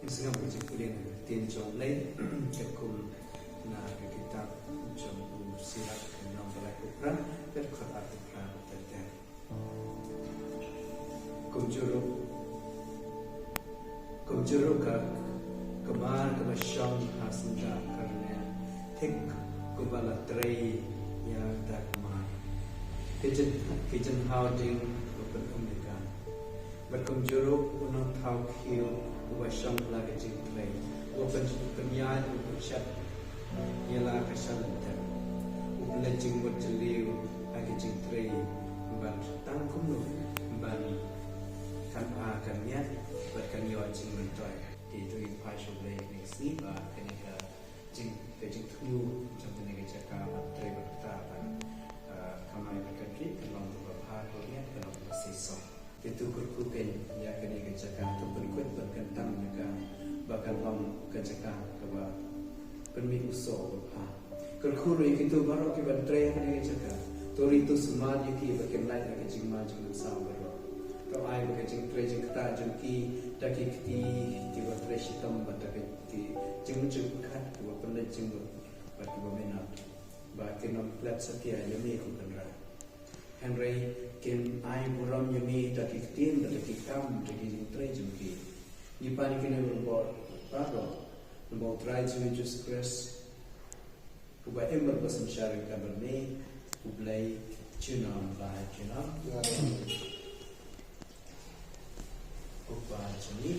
Islam berjumpa tin jom lain kekum na kitab jom sirat enam belas Quran dan Quran tertentu. Kumjuru ka kemar kemasyam hasunda karena tek kubala tray ya tak mai. Kijen housing open umdikan. Berkumjuru unang tau kiu Washam lagi jingklay, open penyai open chat, ialah kesantan. Open jinggut jeliu lagi jingklay, ban tangkum lu, ban kan akan niat, berkan yo jinggut toy. Itu yang pasal lay next ni, bah kenika jing tu contoh ni kerja tray berkata kamai berkati kalau beberapa hari kalau bersisa. Itu kurkupen ya kini kejakan tu berikut berkentang mereka bahkan lam kejakan kewa permi usaha kurkuru itu baru kita try kini kejakan tori itu semua jadi bagian lain lagi jingma jingma sabar kalau ai bagian jing try jing kita jengki daki kiti tiba try sitam bataki kiti jing kat tiba pernah jing batu bamena bahkan nam plat setia yami kukenra Henry kin ai buram yami daki tin daki kam daki try jengki ni pani kena berbor baru berbor try Jesus Christ kuba ember pasam syarikat kabar ni kublai cunam bah cunam kuba cuni